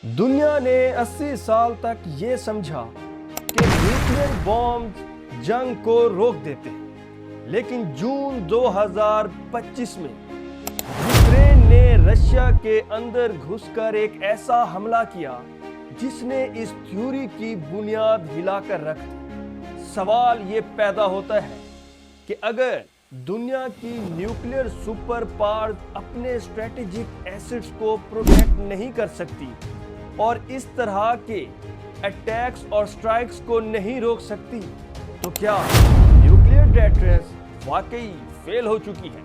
दुनिया ने 80 साल तक ये समझा कि न्यूक्लियर बॉम्ब जंग को रोक देते हैं, लेकिन जून 2025 में यूक्रेन ने रशिया के अंदर घुसकर एक ऐसा हमला किया जिसने इस थ्योरी की बुनियाद हिलाकर रख दी। सवाल ये पैदा होता है कि अगर दुनिया की न्यूक्लियर सुपर पावर अपने स्ट्रेटेजिक एसेट्स को प्रोटेक्ट नहीं कर सकती और इस तरह के अटैक्स और स्ट्राइक्स को नहीं रोक सकती, तो क्या न्यूक्लियर डेटरेंस वाकई फेल हो चुकी है?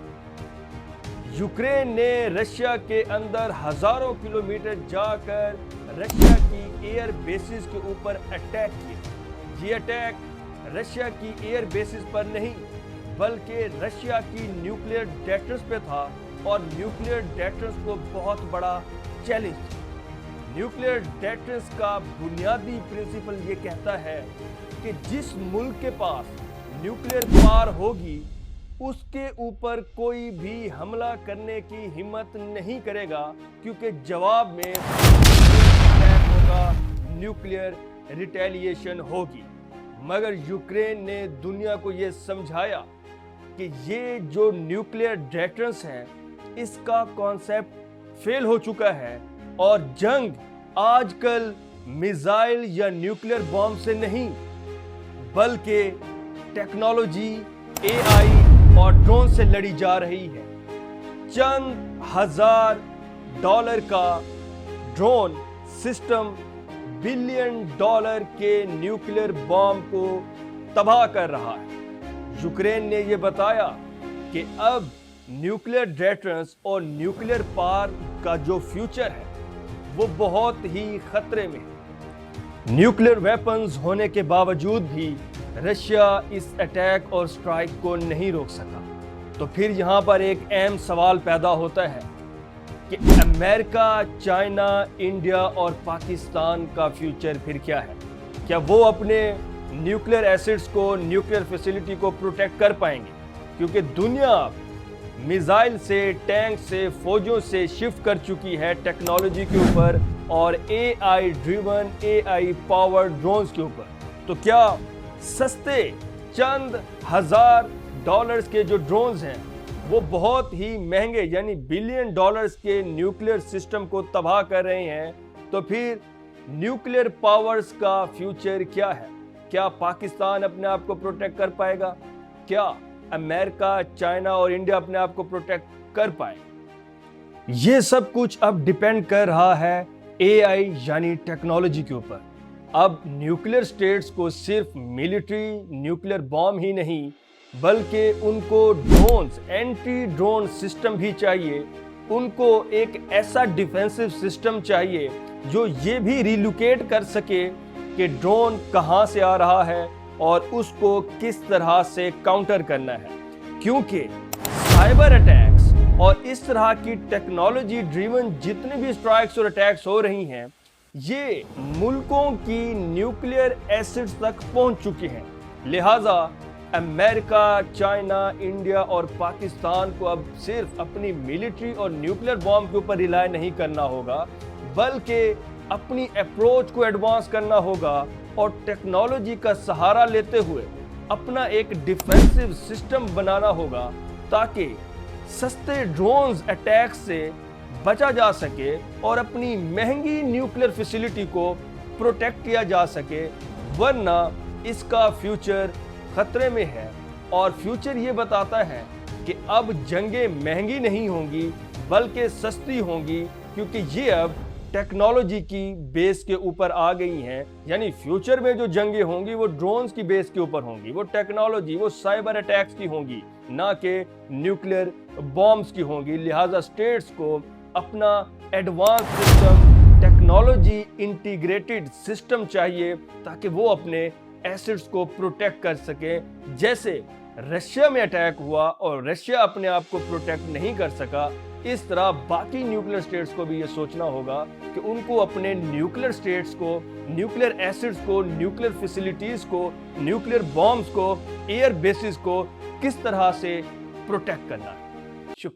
यूक्रेन ने रशिया के अंदर हजारों किलोमीटर जाकर रशिया की एयर बेसिस के ऊपर अटैक किया। ये अटैक रशिया की एयर बेसिस पर नहीं बल्कि रशिया की न्यूक्लियर डेटर्स पे था और न्यूक्लियर डेटर्स को बहुत बड़ा चैलेंज था। न्यूक्लियर डेटर्स का बुनियादी प्रिंसिपल ये कहता है कि जिस मुल्क के पास न्यूक्लियर पावर होगी उसके ऊपर कोई भी हमला करने की हिम्मत नहीं करेगा, क्योंकि जवाब में अटैक होगा, न्यूक्लियर रिटेलिएशन होगी। मगर यूक्रेन ने दुनिया को ये समझाया कि ये जो न्यूक्लियर डेटरेंस है इसका कॉन्सेप्ट फेल हो चुका है और जंग आजकल मिसाइल या न्यूक्लियर बॉम्ब से नहीं बल्कि टेक्नोलॉजी, एआई और ड्रोन से लड़ी जा रही है। चंद हजार डॉलर का ड्रोन सिस्टम बिलियन डॉलर के न्यूक्लियर बॉम्ब को तबाह कर रहा है। यूक्रेन ने यह बताया कि अब न्यूक्लियर डेटरेंस और न्यूक्लियर पावर का जो फ्यूचर है वो बहुत ही खतरे में है। न्यूक्लियर वेपन्स होने के बावजूद भी रशिया इस अटैक और स्ट्राइक को नहीं रोक सका। तो फिर यहाँ पर एक अहम सवाल पैदा होता है कि अमेरिका, चाइना, इंडिया और पाकिस्तान का फ्यूचर फिर क्या है? क्या वो अपने न्यूक्लियर एसिड्स को, न्यूक्लियर फैसिलिटी को प्रोटेक्ट कर पाएंगे? क्योंकि दुनिया मिसाइल से, टैंक से, फौजों से शिफ्ट कर चुकी है टेक्नोलॉजी के ऊपर और AI driven, AI power drones के ऊपर। तो क्या सस्ते चंद हजार डॉलर्स के जो ड्रोन्स हैं वो बहुत ही महंगे यानी बिलियन डॉलर्स के न्यूक्लियर सिस्टम को तबाह कर रहे हैं? तो फिर न्यूक्लियर पावर्स का फ्यूचर क्या है? क्या पाकिस्तान अपने आप को प्रोटेक्ट कर पाएगा? क्या अमेरिका, चाइना और इंडिया अपने आप को प्रोटेक्ट कर पाएंगे? ये सब कुछ अब डिपेंड कर रहा है एआई यानी टेक्नोलॉजी के ऊपर। अब न्यूक्लियर स्टेट्स को सिर्फ मिलिट्री न्यूक्लियर बॉम्ब ही नहीं बल्कि उनको ड्रोन्स, एंटी ड्रोन सिस्टम भी चाहिए। उनको एक ऐसा डिफेंसिव सिस्टम चाहिए जो ये भी रिलोकेट कर सके कि ड्रोन कहां से आ रहा है और उसको किस तरह से काउंटर करना है। क्योंकि साइबर अटैक्स और इस तरह की टेक्नोलॉजी ड्रिवन जितने भी स्ट्राइक्स और अटैक्स हो रही हैं, ये मुल्कों की न्यूक्लियर एसिड्स तक पहुंच चुकी हैं। लिहाजा अमेरिका, चाइना, इंडिया और पाकिस्तान को अब सिर्फ अपनी मिलिट्री और न्यूक्लियर बॉम्ब के ऊपर रिलाय नहीं करना होगा बल्कि अपनी अप्रोच को एडवांस करना होगा और टेक्नोलॉजी का सहारा लेते हुए अपना एक डिफेंसिव सिस्टम बनाना होगा ताकि सस्ते ड्रोन्स अटैक से बचा जा सके और अपनी महंगी न्यूक्लियर फैसिलिटी को प्रोटेक्ट किया जा सके, वरना इसका फ्यूचर खतरे में है। और फ्यूचर ये बताता है कि अब जंगें महंगी नहीं होंगी बल्कि सस्ती होंगी, क्योंकि ये अब टेक्नोलॉजी की बेस के ऊपर आ गई हैं। यानी फ्यूचर में जो जंगें होंगी वो ड्रोन्स की बेस के ऊपर होंगी, वो टेक्नोलॉजी, वो साइबर अटैक्स की होंगी, ना कि न्यूक्लियर बॉम्ब्स की होंगी। लिहाजा स्टेट्स को अपना advance system, technology integrated system चाहिए ताकि वो अपने एसिड्स को प्रोटेक्ट कर सके। जैसे रशिया में अटैक हुआ और रशिया अपने आप को प्रोटेक्ट नहीं कर सका, इस तरह बाकी न्यूक्लियर स्टेट्स को भी ये सोचना होगा कि उनको अपने न्यूक्लियर स्टेट्स को, न्यूक्लियर एसिड्स को, न्यूक्लियर फैसिलिटीज को, न्यूक्लियर बॉम्ब्स को, एयर बेसिस को किस तरह से प्रोटेक्ट करना है।